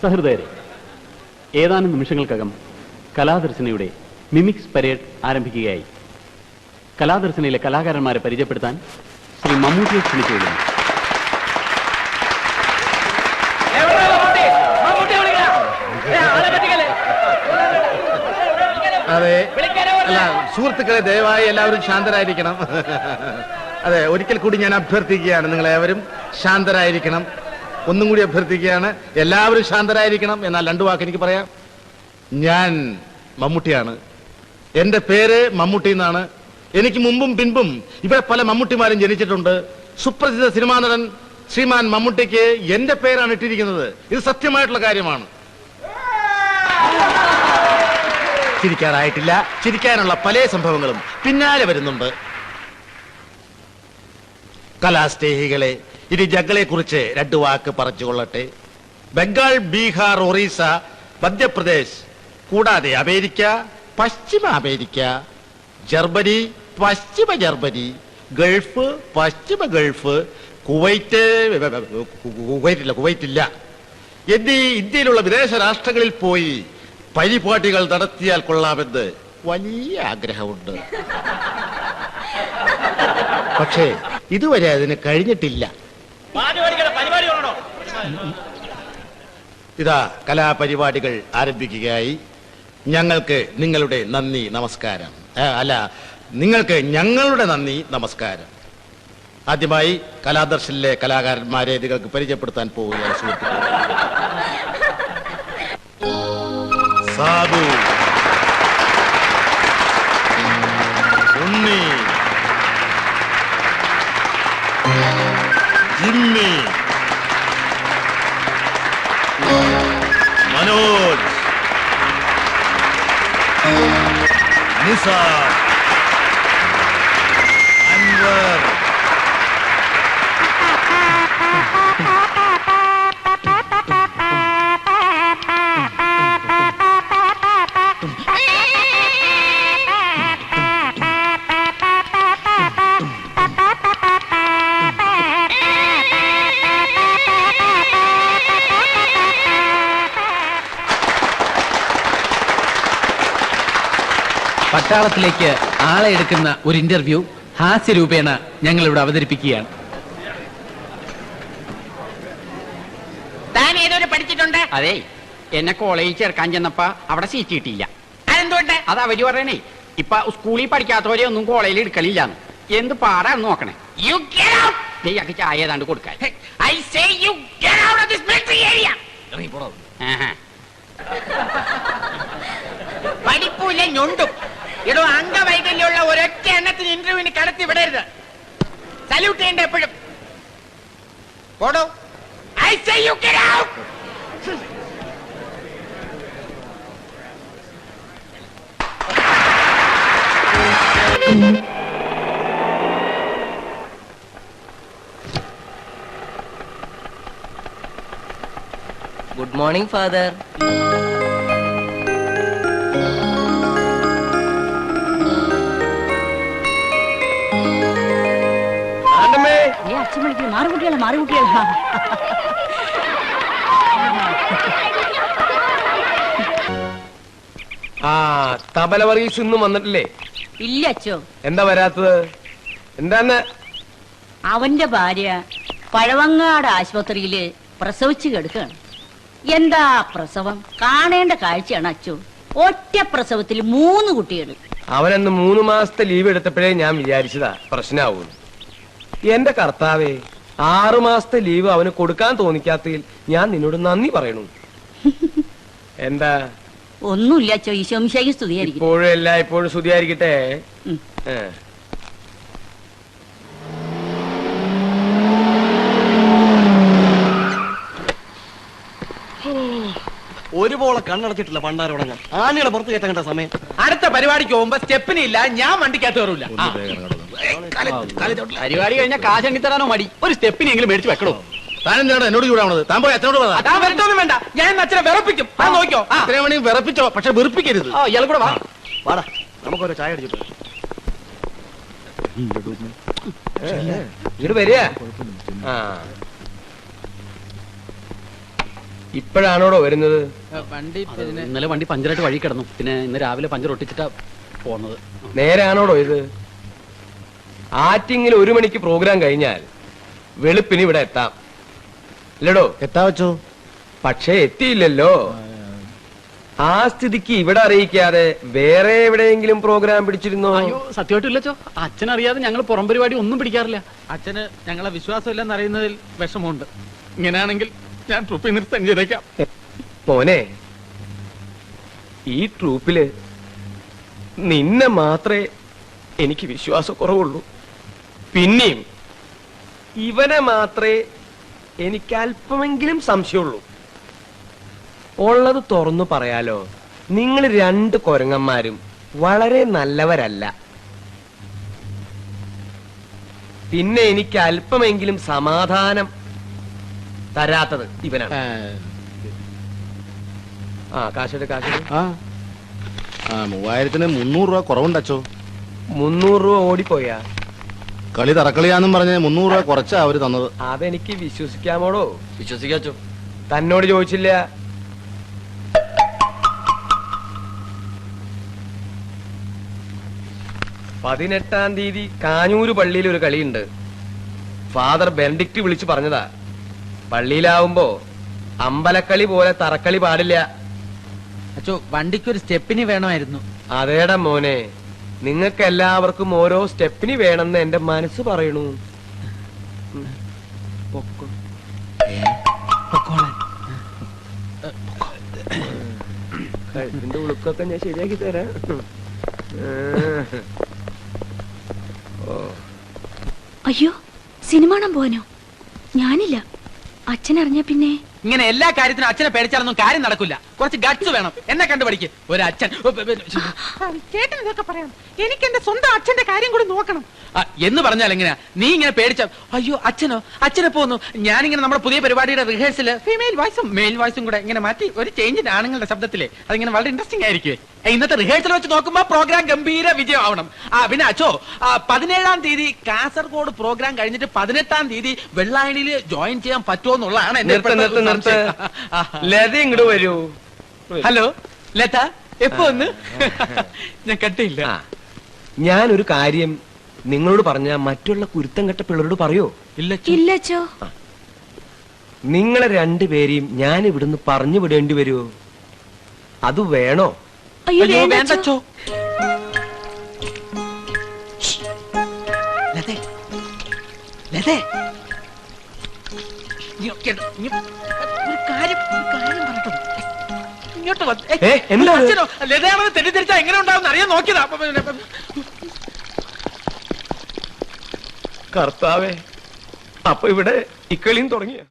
സഹൃദയരെ, ഏതാനും നിമിഷങ്ങൾക്കകം കലാദർശനയുടെ mimics parade ആരംഭിക്കുകയായി. കലാദർശനയിലെ കലാകാരന്മാരെ പരിചയപ്പെടുത്താൻ ശ്രീ മമ്മൂട്ടിയെ ക്ഷണിച്ചുകൊള്ളുന്നു. അതെ, അല്ല സുഹൃത്തുക്കളെ, ദയവായി എല്ലാവരും ശാന്തരായിരിക്കണം. അതെ, ഒരിക്കൽ കൂടി ഞാൻ അഭ്യർത്ഥിക്കുകയാണ്, നിങ്ങളേവരും ശാന്തരായിരിക്കണം. ഒന്നും കൂടി അഭ്യർത്ഥിക്കുകയാണ്, എല്ലാവരും ശാന്തരായിരിക്കണം. എന്നാൽ രണ്ടു വാക്ക് എനിക്ക് പറയാം. ഞാൻ മമ്മൂട്ടിയാണ്. എന്റെ പേര് മമ്മൂട്ടി എന്നാണ്. എനിക്ക് മുമ്പും പിൻപും ഇവിടെ പല മമ്മൂട്ടിമാരും ജനിച്ചിട്ടുണ്ട്. സുപ്രസിദ്ധ സിനിമാ നടൻ ശ്രീമാൻ മമ്മൂട്ടിക്ക് എന്റെ പേരാണ് ഇട്ടിരിക്കുന്നത്. ഇത് സത്യമായിട്ടുള്ള കാര്യമാണ്. ചിരിക്കാറായിട്ടില്ല. ചിരിക്കാനുള്ള പല സംഭവങ്ങളും പിന്നാലെ വരുന്നുണ്ട്. കലാസ്നേഹികളെ, ഇനി ജഗ്ഗളെ കുറിച്ച് രണ്ടു വാക്ക് പറഞ്ഞുകൊള്ളട്ടെ. ബംഗാൾ, ബീഹാർ, ഒറീസ, മധ്യപ്രദേശ്, കൂടാതെ അമേരിക്ക, പശ്ചിമ അമേരിക്ക, ജർമ്മനി, പശ്ചിമ ജർമ്മനി, ഗൾഫ്, പശ്ചിമ ഗൾഫ്, കുവൈറ്റില്ല എന്നീ ഇന്ത്യയിലുള്ള വിദേശ രാഷ്ട്രങ്ങളിൽ പോയി പരിപാടികൾ നടത്തിയാൽ കൊള്ളാമെന്ന് വലിയ ആഗ്രഹമുണ്ട്. പക്ഷേ ഇതുവരെ അതിന് കഴിഞ്ഞിട്ടില്ല. ഇതാ കലാപരിപാടികൾ ആരംഭിക്കുകയായി. ഞങ്ങൾക്ക് നിങ്ങളുടെ നന്ദി നമസ്കാരം. നിങ്ങൾക്ക് ഞങ്ങളുടെ നന്ദി നമസ്കാരം. ആദ്യമായി കലാദർശനിലെ കലാകാരന്മാരെ നിങ്ങൾക്ക് പരിചയപ്പെടുത്താൻ പോവുകയാണ് സുഹൃത്തുക്കളെ. സാബു, ഉണ്ണി, ജിമ്മി, മനോജ്, നിസാർ, അൻവർ, പട്ടാളത്തിലേക്ക് ആളെ എടുക്കുന്ന ഒരു ഇന്റർവ്യൂ ഹാസ്യരൂപേണ ഞങ്ങൾ ഇവിടെ അവതരിപ്പിക്കുകയാണ്. താൻ ഏതൊരു പഠിച്ചിട്ടുണ്ട്? അതെ, എന്നെ കോളേജിൽ ചേർക്കാൻ ചെന്നപ്പോ അവിടെ സീറ്റ് കിട്ടിയില്ല. അതെന്തുകൊണ്ട്? അത് അവര് പറയണേ, ഇപ്പൊ സ്കൂളിൽ പഠിക്കാത്തവരെ ഒന്നും കോളേജിൽ എടുക്കലില്ലാന്ന്. എന്ത് പാടാന്ന് നോക്കണേ. You get out! ഇയാൾക്ക് ചായ ഏതാണ്ട് കൊടുക്കാൻ. I say you get out of this military area! പഠിപ്പൂല്ല ഞൊണ്ടും. ഇടോ, അംഗവൈകല്യമുള്ള ഒരൊറ്റ എണ്ണത്തിന് ഇന്റർവ്യൂവിന് കടത്തി വിടരുത്. സല്യൂട്ട് ചെയ്യേണ്ട എപ്പോഴും. പോടോ. I say you get out! Good morning, Father. Tabla Varghese ഇന്നും വന്നിട്ടില്ലേ? ഇല്ല അച്ചോ. എന്താ വരാത്തത്? എന്താന്ന്? അവന്റെ ഭാര്യ പഴവങ്ങാട് ആശുപത്രിയില് പ്രസവിച്ചു കിടക്കുകയാണ്. എന്താ പ്രസവം, കാണേണ്ട കാഴ്ചയാണ് അച്ചോ. ഒറ്റ പ്രസവത്തിൽ 3 കുട്ടികൾ. അവനെന്ന് 3 മാസത്തെ ലീവ് എടുത്തപ്പോഴേ ഞാൻ വിചാരിച്ചതാ പ്രശ്നമാവും. എന്റെ കർത്താവേ, 6 മാസത്തെ ലീവ് അവന് കൊടുക്കാൻ തോന്നിക്കാത്തതിൽ ഞാൻ നിന്നോട് നന്ദി പറയണു. എന്താ? ഒന്നുമില്ല അച്ചോ, ഈശോമിശിഹായ്ക്ക് സ്തുതിയായിരിക്കും. ഇപ്പോഴും എല്ലായ്പ്പോഴും സ്തുതിയായിരിക്കട്ടെ. ഒരുപോലെ കണ്ണടച്ചിട്ടില്ല പണ്ടാരോടങ്ങ ആനയുടെ പുറത്ത് കയറ്റേണ്ട സമയം. അടുത്ത പരിപാടിക്ക് പോകുമ്പോ സ്റ്റെപ്പിന് ഇല്ല, ഞാൻ വണ്ടിക്കകത്ത് കയറൂല. പരിപാടി കഴിഞ്ഞാൽ കാശ് തരാനോ മടി. ഒരു സ്റ്റെപ്പിനെങ്കിലും മേടിച്ച് വെക്കണോ? താനെന്താണ് എന്നോട് ചൂടാവണത്? താൻ പോയി അച്ഛനോട് പറ. താൻ വരട്ടൊന്നും വേണ്ട, ഞാൻ അച്ഛനെ വിറപ്പിക്കും. നോക്കിയോ, ഇത്രയും വേണമെങ്കിൽ വിറപ്പിച്ചോ, പക്ഷെ വെറുപ്പിക്കരുത്. ഇയാൾ കൂടെ വാ. വാടാ, നമുക്കൊരു ചായ അടിച്ചിട്ട് ഇങ്ങോട്ട് വരിക. ഇപ്പോഴാണോടോ വരുന്നത്? വണ്ടി അത് ഇന്നലെ വണ്ടി പഞ്ചറായിട്ട് വഴി കിടന്നു. പിന്നെ ഇന്ന് രാവിലെ പഞ്ചർ ഒട്ടിച്ചിട്ടാ പോന്നത്. നേരാണോടോ ഇത്? ആറ്റിങ്ങിൽ 1 മണിക്ക് പ്രോഗ്രാം കഴിഞ്ഞാൽ വെളുപ്പിന് ഇവിടെ എത്താം, അല്ലടോ? എത്താ വെച്ചോ? പക്ഷേ എത്തിയില്ലല്ലോ. ആ സ്ഥിതിക്ക് ഇവിടെ അറിയിക്കാതെ വേറെ എവിടെയെങ്കിലും പ്രോഗ്രാം പിടിച്ചിരുന്നോ? അയ്യോ സത്യമായിട്ടും ഇല്ലച്ചോ. അച്ഛനറിയാതെ ഞങ്ങൾ പുറം പരിപാടി ഒന്നും പിടിക്കാറില്ല. അച്ഛന് ഞങ്ങളെ വിശ്വാസമില്ലെന്ന് അറിയുന്നതിൽ വിഷമമുണ്ട്. ഇങ്ങനെയാണെങ്കിൽ ഞാൻ ട്രിപ്പിൽ നിർത്താൻ ചെയ്തേക്കാം. മോനെ, ഈ ട്രൂപ്പില് നിന്നെ മാത്രമേ എനിക്ക് വിശ്വാസക്കുറവുള്ളൂ. പിന്നെയും ഇവനെ മാത്രമേ എനിക്ക് അല്പമെങ്കിലും സംശയമുള്ളൂ. ഉള്ളത് തുറന്നു പറയാലോ, നിങ്ങൾ 2 കൊരങ്ങന്മാരും വളരെ നല്ലവരല്ല. പിന്നെ എനിക്ക് അല്പമെങ്കിലും സമാധാനം തരാത്തത് ഇവനാണ്. ആ കാശെടു. ആ 3000-ന് 300 രൂപ കുറവുണ്ടച്ചോ. 300 രൂപ ഓടിപ്പോയാ? കളി തറക്കളിയാന്നും പറഞ്ഞ് 300 രൂപ കുറച്ചാ അവര് തന്നത്. അതെനിക്ക് വിശ്വസിക്കാമോടോ? വിശ്വസിക്കാച്ചോ. തന്നോട് ചോദിച്ചില്ല. പതിനെട്ടാം തീയതി കാഞ്ഞൂര് പള്ളിയിൽ ഒരു കളിയുണ്ട്. ഫാദർ ബെനഡിക്റ്റ് വിളിച്ചു പറഞ്ഞതാ. പള്ളിയിലാവുമ്പോ അമ്പലക്കളി പോലെ തറക്കളി പാടില്ല. അച്ഛോ, വണ്ടിക്കൊരു സ്റ്റെപ്പിന് വേണമായിരുന്നു. അതേടാ മോനെ, നിങ്ങൾക്ക് എല്ലാവർക്കും ഓരോ സ്റ്റെപ്പിന് വേണമെന്ന് എന്റെ മനസ്സ് പറയണു. കഴുത്തിന്റെ ഉളുക്കൊക്കെ ഞാൻ ശരിയാക്കി തരാം. അയ്യോ, സിനിമ കാണാൻ പോവാനോ? ഞാനില്ല. അച്ഛൻ അറിഞ്ഞ പിന്നെ ഇങ്ങനെ എല്ലാ കാര്യത്തിനും അച്ഛനെ പേടിച്ചാലൊന്നും കാര്യം നടക്കില്ല. കുറച്ച് ഗട്സ് വേണം. എന്നെ കണ്ടുപഠിക്ക്. ഒരു അച്ഛൻ ചേട്ടൻ ഇതൊക്കെ പറയാം. എനിക്ക് എന്റെ സ്വന്തം അച്ഛന്റെ കാര്യം കൂടി നോക്കണം എന്ന് പറഞ്ഞാൽ എങ്ങനെയാ? നീ ഇങ്ങനെ പേടിച്ച അയ്യോ അച്ഛനോ, അച്ഛനെ പോന്നു. ഞാനിങ്ങനെ നമ്മുടെ പുതിയ പരിപാടിയുടെ റിഹേഴ്സല് ഫീമെയിൽ വോയിസും മെയിൽ വോയിസും കൂടെ ഇങ്ങനെ മാറ്റി ഒരു ചേഞ്ചിന്റെ ആണുങ്ങളുടെ ശബ്ദത്തിലെ അതിങ്ങനെ വളരെ ഇൻട്രസ്റ്റിംഗ് ആയിരിക്കും. ഇന്നത്തെ റിഹേഴ്സൽ വെച്ച് നോക്കുമ്പോ പ്രോഗ്രാം ഗംഭീര വിജയം ആവണം. പിന്നെ അച്ഛോ, 17-ാം തീയതി കാസർഗോഡ് പ്രോഗ്രാം കഴിഞ്ഞിട്ട് 18-ാം തീയതി വെള്ളായണിയിൽ ജോയിൻ ചെയ്യാൻ പറ്റുമോ എന്നുള്ളതാണ് എന്റെ ലത ഇങ്ങോട്ട് വരൂ. ഹലോ ലത, എപ്പോ ഒന്ന്? ഞാൻ കട്ടിയില്ല. ഞാനൊരു കാര്യം നിങ്ങളോട് പറഞ്ഞ മറ്റുള്ള കുരുത്തം കെട്ട പിള്ളേരോട് പറയോ? ഇല്ലച്ചോ. നിങ്ങളെ 2 പേരെയും ഞാൻ ഇവിടുന്ന് പറഞ്ഞു വിടേണ്ടി വരുമോ? അത് വേണോ? അയ്യോ അയ്യോ വേണ്ടച്ചോ. വേണ്ടച്ചോ. ലതേ, ലതേ, ഒരു കാര്യം പറഞ്ഞോ. ഇങ്ങോട്ട് എന്താ? ലതയാണെന്ന് തെറ്റിദ്ധരിച്ചാ എങ്ങനെ ഉണ്ടാവും അറിയാൻ നോക്കിയതാ. കർത്താവേ, അപ്പൊ ഇവിടെ ഇക്കളിയും തുടങ്ങിയ